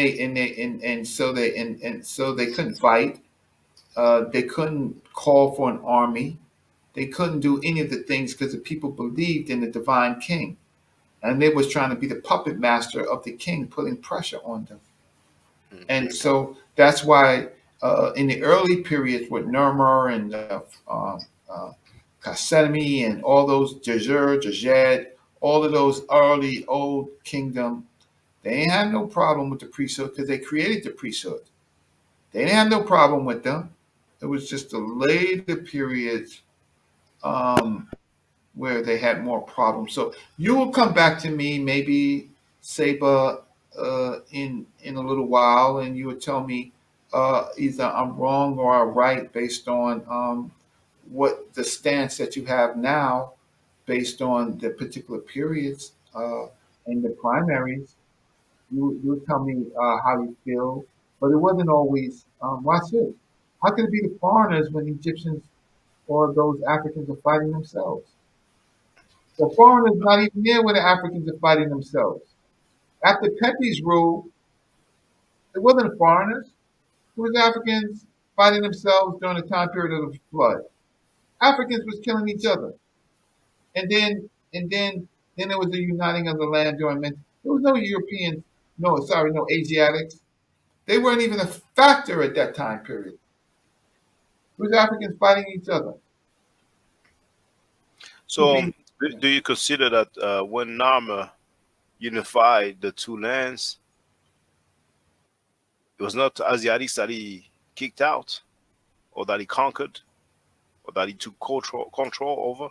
so they couldn't fight. They couldn't call for an army. They couldn't do any of the things because the people believed in the divine king. And they was trying to be the puppet master of the king, putting pressure on them. And mhm. so that's why in the early periods with Nermer and uh, Kasemi and all those Jajed, all of those early old kingdom, they ain't had no problem with the priesthood because they created the priesthood. They didn't have no problem with them. It was just the later periods um, where they had more problems. So you will come back to me, maybe Saba, in a little while, and you will tell me either I'm wrong or I'm right based on what the stance that you have now, based on the particular periods and the primaries. You tell me how you feel, but it wasn't always. Watch this. How can it be the foreigners when Egyptians or those Africans are fighting themselves? The foreigners not even there when the Africans are fighting themselves. After Pepe's rule, it wasn't the foreigners. It was Africans fighting themselves during the time period of the flood. Africans was killing each other. And then there was the uniting of the land during there was no Europeans, no Asiatics. They weren't even a factor at that time period. It was Africans fighting each other to So, be. do you consider that when Nama unified the two lands, it was not Asiatics that he kicked out, or that he conquered, or that he took control over?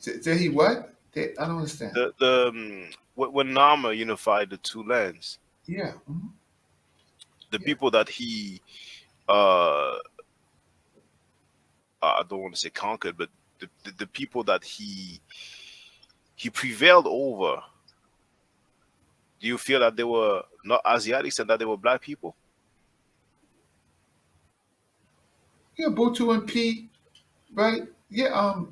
Did he what? I don't understand. When Nama unified the two lands, Yeah. the Yeah. people that he uh, I don't want to say conquered, but the people that he prevailed over, do you feel that they were not Asiatics and that they were black people? Yeah, Butu and P, right? Yeah,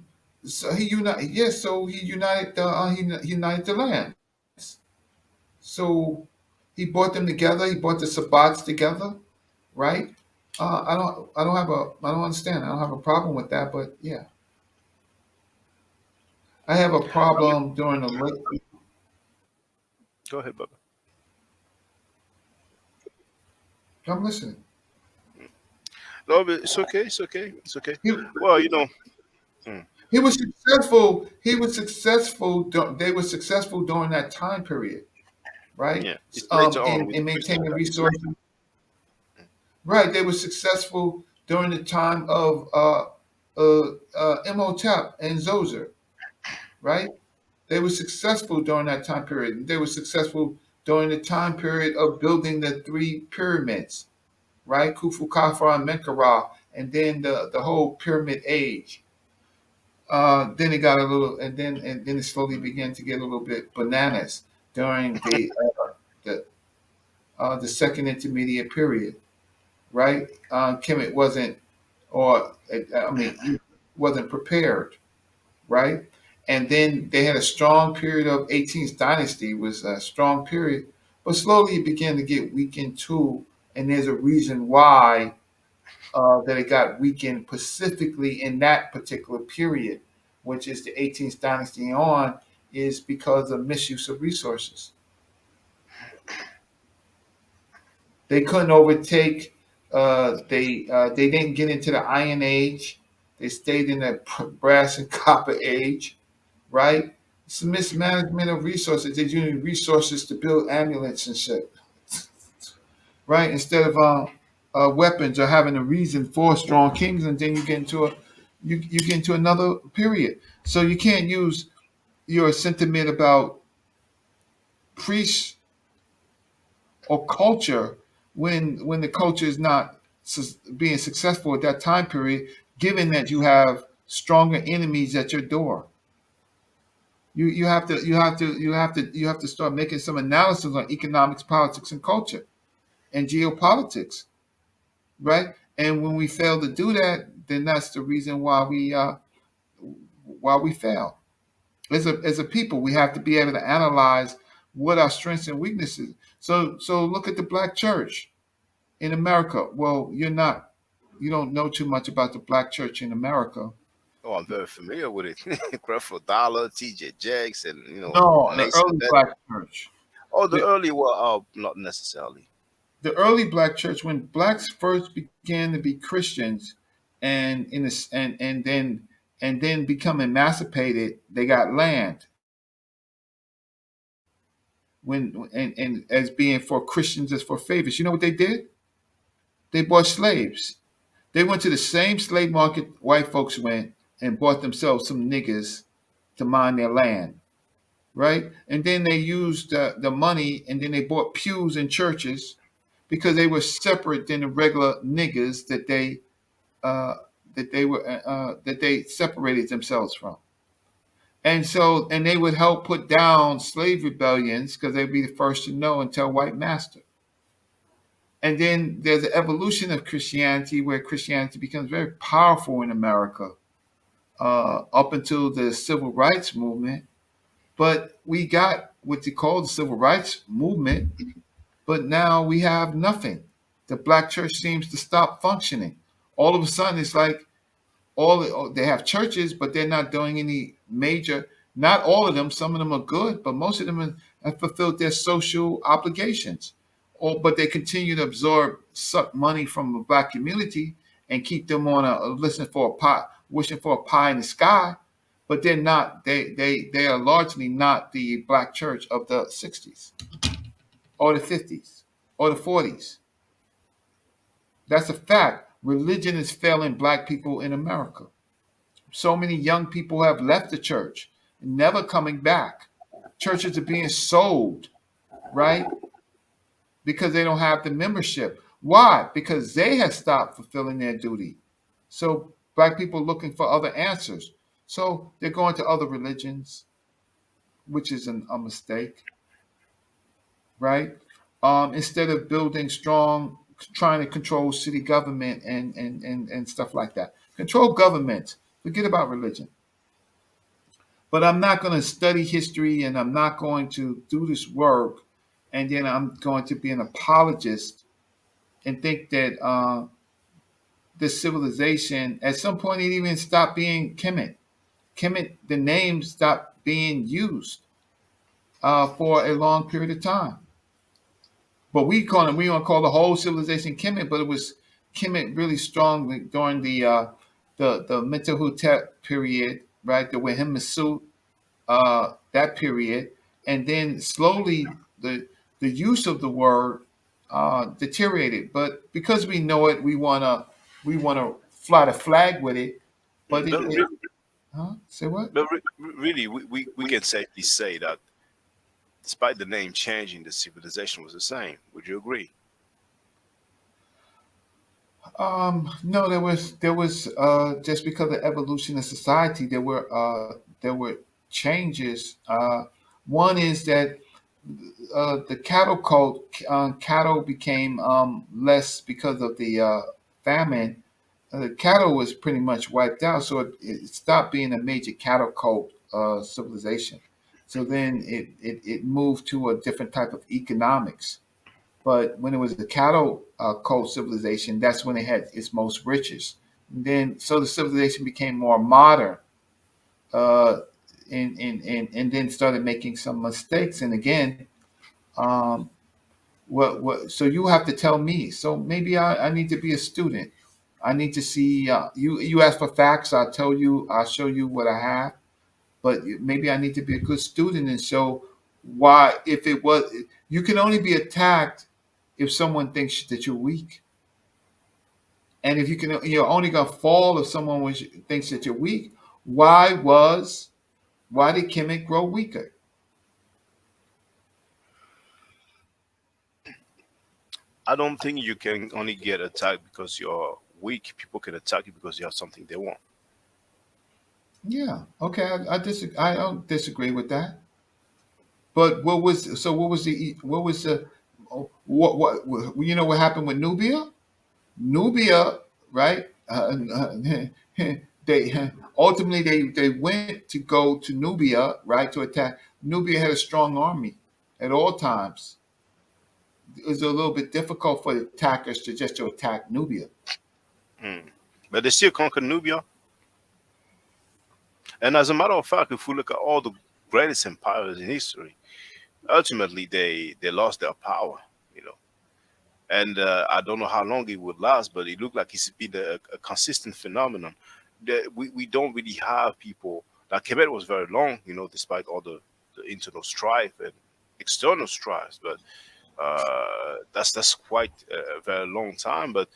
so he united. Yeah, so he united the lands. So he brought them together. He brought the Sabbats together, right? I don't understand. I don't have a problem with that, but yeah, I have a I mean, problem during the late. go ahead, Baba. I'm listening. No, but it's okay. It's okay. It's okay. He Well, mm, he was successful. He was successful. They were successful during that time period, right? yeah, it's later on with In Christian maintaining that. resources. Right, they were successful during the time of Imhotep and Zoser, right? They were successful during that time period. They were successful during the time period of building the three pyramids, right? Khufu, Khafra, and Menkaura, and then the whole pyramid age. Then it got a little, and then it slowly began to get a little bit bananas during the second intermediate period, right? Kemet wasn't, or I mean, he wasn't prepared, right? And then they had a strong period of 18th dynasty was a strong period, but slowly it began to get weakened too. And there's a reason why that it got weakened specifically in that particular period, which is the 18th dynasty on, is because of misuse of resources. They couldn't overtake. They didn't get into the Iron Age. They stayed in the brass and copper age, right? It's a mismanagement of resources. They're using resources to build amulets and shit, right? Instead of weapons or having a reason for strong kings, and then you get into another period. So you can't use your sentiment about priests or culture when the culture is not being successful at that time period, given that you have stronger enemies at your door. You have to start making some analysis on economics, politics, and culture and geopolitics, right? And when we fail to do that, then that's the reason why we fail. As a people, we have to be able to analyze what our strengths and weaknesses. So look at the black church in America. Well, you don't know too much about the black church in America. Oh, I'm very familiar with it. Creflo Dollar, T.J. Jakes, and No, the Mason. early black church. Oh, the The early were not necessarily. the early black church, when blacks first began to be Christians and in this and then become emancipated, they got land and as being for Christians as for favors. You know what they did? They bought slaves. They went to the same slave market white folks went and bought themselves some niggas to mine their land, right? And then they used the money and then they bought pews in churches because they were separate than the regular niggas uh, that they separated themselves from. And so, and they would help put down slave rebellions because they'd be the first to know and tell white master. And then there's an evolution of Christianity where Christianity becomes very powerful in America up until the civil rights movement. But we got what they call the civil rights movement, but now we have nothing. The black church seems to stop functioning. All of a sudden, it's like they have churches, but they're not doing any major. Not all of them. Some of them are good, but most of them have fulfilled their social obligations. Or but they continue to absorb, suck money from the black community and keep them on a listening for a pie, wishing for a pie in the sky. But they're not. They are largely not the black church of the '60s or the '50s or the '40s. That's a fact. Religion is failing black people in America. So many young people have left the church, never coming back. Churches are being sold, right? Because they don't have the membership. Why? Because they have stopped fulfilling their duty. So Black people looking for other answers. So they're going to other religions, which is a mistake, right? Instead of building strong, trying to control city government and stuff like that. Control government. Forget about religion. But I'm not going to study history and I'm not going to do this work and then I'm going to be an apologist and think that this civilization, at some point, it even stopped being Kemet. Kemet, the name stopped being used for a long period of time. But we don't call the whole civilization Kemet, but it was Kemet really strong during the Mentuhotep period, right? The Wahim that period, and then slowly the use of the word deteriorated. But because we know it, we wanna fly the flag with it. But But, huh? Say what? really, we can safely say that despite the name changing, the civilization was the same. Would you agree? No, there was just because of evolution of society, there were changes. One is that the cattle cult, cattle became less because of the famine. The cattle was pretty much wiped out, so it stopped being a major cattle cult civilization. So then it moved to a different type of economics. But when it was a cattle cult civilization, that's when it had its most riches. And then so the civilization became more modern, uh, and then started making some mistakes. And again, um, what? So you have to tell me. So maybe I need to be a student. I need to see you. You ask for facts. I'll tell you. I'll show you what I have. But maybe I need to be a good student and show why. If it was, you can only be attacked if someone thinks that you're weak. And if you're only gonna fall if someone thinks that you're weak. Why was why did Kemet grow weaker? I don't think you can only get attacked because you're weak. People can attack you because you have something they want. Yeah. Okay. I don't disagree with that. But what you know what happened with Nubia? Nubia, right? They ultimately they went to go to Nubia, right, to attack. Nubia had a strong army at all times. It was a little bit difficult for the attackers to attack Nubia. Mm. But they still conquered Nubia. And as a matter of fact, if we look at all the greatest empires in history, ultimately they lost their power. You know, and I don't know how long it would last, but it looked like it's been a consistent phenomenon. We don't really have people. Like Quebec was very long, despite all the internal strife and external strife, but that's quite a very long time. But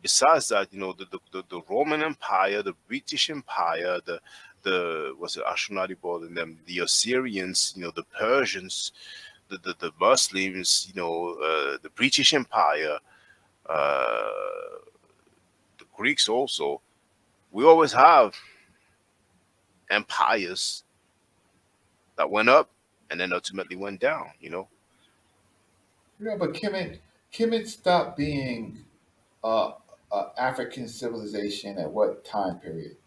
besides that, the Roman Empire, the British Empire, the was it Ashurnasirpal and them, the Assyrians, the Persians, the Muslims, the British Empire, uh, the Greeks also. We always have empires that went up and then ultimately went down. Yeah, but Kemet stopped being uh, African civilization at what time period?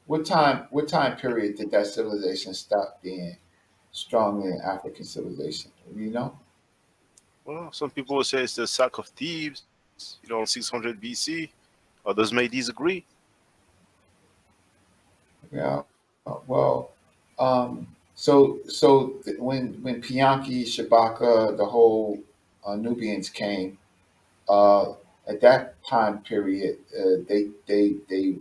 What time period did that civilization stop being strongly an African civilization? You know? Well, some people will say it's the sack of Thebes, 600 BC. Others may disagree. Yeah. Well, when Pianki, Shabaka, the whole Nubians came, uh, at that time period, they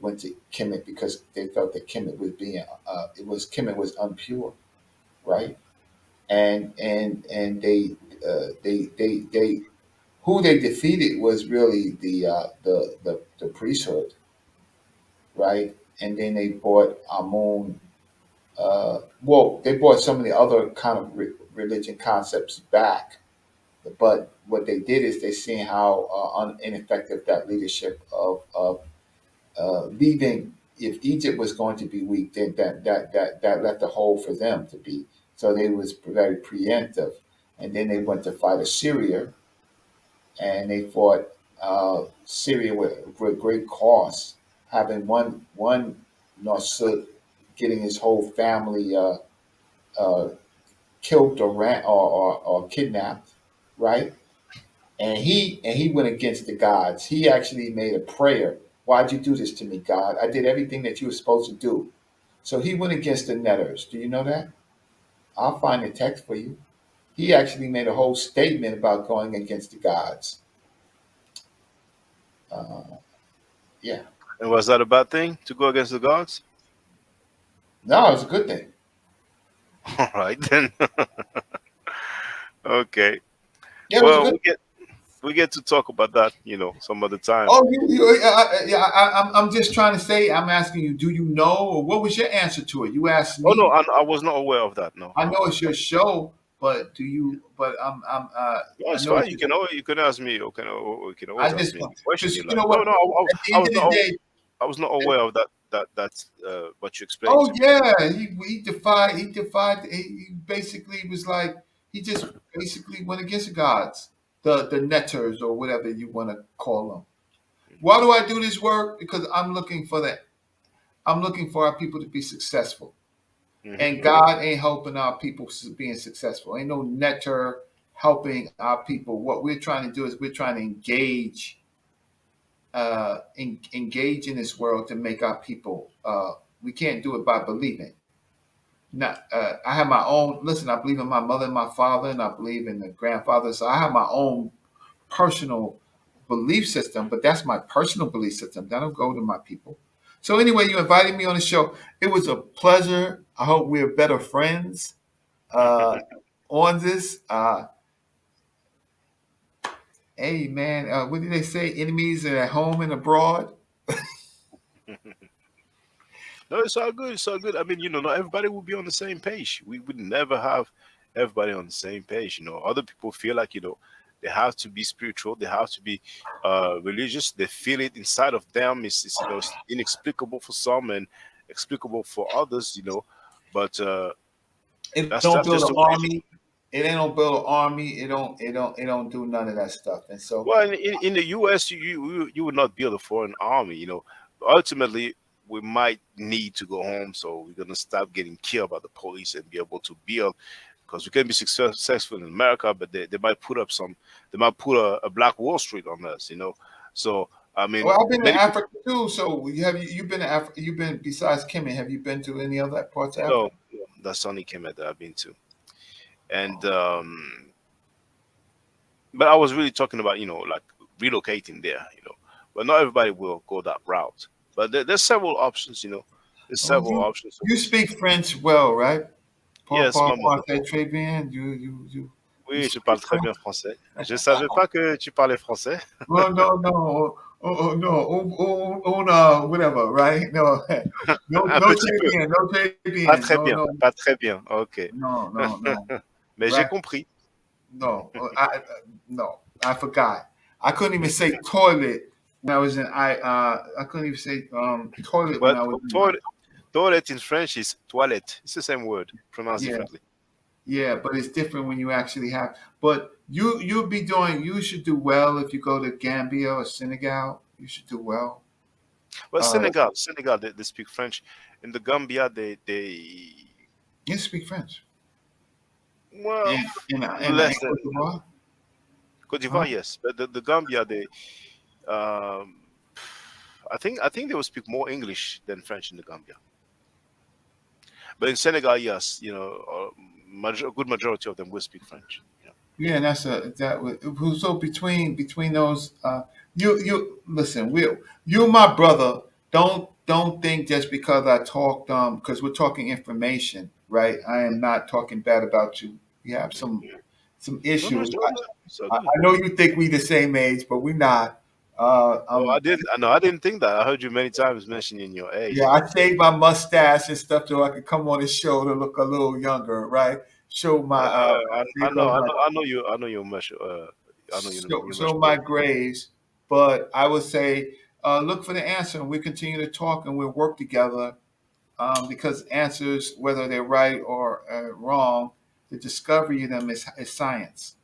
went to Kemet because they felt that Kemet was being Kemet was impure, right? And they who they defeated was really the priesthood, right? And then they brought Amun. Well, they brought some of the other kind of religion concepts back, but what they did is they seen how ineffective that leadership of leaving. If Egypt was going to be weak, then that left a hole for them to be. So they was very preemptive, and then they went to fight Assyria, and they fought Syria with great cost, having one Nasud getting his whole family uh, killed or kidnapped, right? And he went against the gods. He actually made a prayer. Why'd you do this to me, God? I did everything that you were supposed to do. So he went against the netters. Do you know that? I'll find the text for you. He actually made a whole statement about going against the gods. Uh, yeah. And was that a bad thing to go against the gods? No, it's a good thing. All right then. Okay. Yeah, it was a Well, good. we get to talk about that, some other time. Oh, yeah, I'm just trying to say. I'm asking you, do you know, or what was your answer to it? You asked Oh no, me. I was not aware of that. No, I know no. it's your show, but do you? But No, I it's know fine. it's. You can ask me. You can I always ask just me want any question because you you like. know No, what? no, At the end of the day, I was not aware of that. That's what you explained oh to me. yeah, he basically was like he just basically went against the gods, the netters or whatever you want to call them. Why do I do this work? Because I'm looking for that. I'm looking for our people to be successful, Hmm. and God ain't helping our people being successful. Ain't no netter helping our people. What we're trying to do is we're trying to engage in this world to make our people. We can't do it by believing. Not, I have my own. Listen, I believe in my mother and my father, and I believe in the grandfather. So I have my own personal belief system, but that's my personal belief system. That don't go to my people. So anyway, you invited me on the show. It was a pleasure. I hope we're better friends uh, on this. Hey man, what did they say? Enemies are at home and abroad. No, it's all good. It's all good. I mean, not everybody will be on the same page. We would never have everybody on the same page. Other people feel like they have to be spiritual. They have to be religious. They feel it inside of them. It's inexplicable for some and explicable for others. But It that's don't that's build just an the way it is. army. It ain't don't build an army. It don't do none of that stuff. And so Well, in the U.S., you would not build a foreign army. Ultimately, we might need to go home, so we're gonna stop getting killed by the police and be able to build, because we can be successful in America, but they might put a Black Wall Street on us. So I mean, well, I've been to many people. Africa too. So you been to Africa? You've been besides Kenya. Have you been to any other parts of No, Africa? no, that's only Kemet that I've been to, and Oh. but I was really talking about like relocating there. But not everybody will go that route. But there's several options. There's Oh, several you options of you which to speak go. French well, right? Yes, my mother Parfait, tongue. très bien. You Oui, je speak parle très French? bien français. Je savais pas que tu parlais français. Oh no, no, no, whatever, right? No, Un no petit très peu, bien, no très bien, pas très no, bien, no, pas très bien. Ok. no, Mais j'ai right? compris. No, no, I forgot. I couldn't even say toilet when I was in I couldn't even say toilet when But I was in toilet in French is toilette. It's the same word, pronounced yeah, differently. yeah, but it's different when you actually have. But you'll be doing. You should do well if you go to Gambia or Senegal. You should do well. Well, Uh, Senegal, they speak French. In the Gambia, they you speak French well in less than Cote d'Ivoire, Cote huh? d'Ivoire, yes, but the Gambia, um, I think they will speak more English than French in the Gambia. But in Senegal, yes, a good majority of them will speak French. Yeah. Yeah, and so between those you listen, you my brother, don't think just because I talked because we're talking information, right? I am not talking bad about you. We have some No, no, issues. it's all good. It's all good. I know you think we the same age, but we not. Oh, I didn't. I know. I didn't think that. I heard you many times mentioning your age. Yeah, I shaved my mustache and stuff so I could come on the show to look a little younger, right? Show my I shave know. off I my know. I know you. I know you're much. I know you. You're much show my older. graves, but I would say Look for the answer, and we continue to talk and we'll work together because answers, whether they're right or wrong, the discovery of them is science.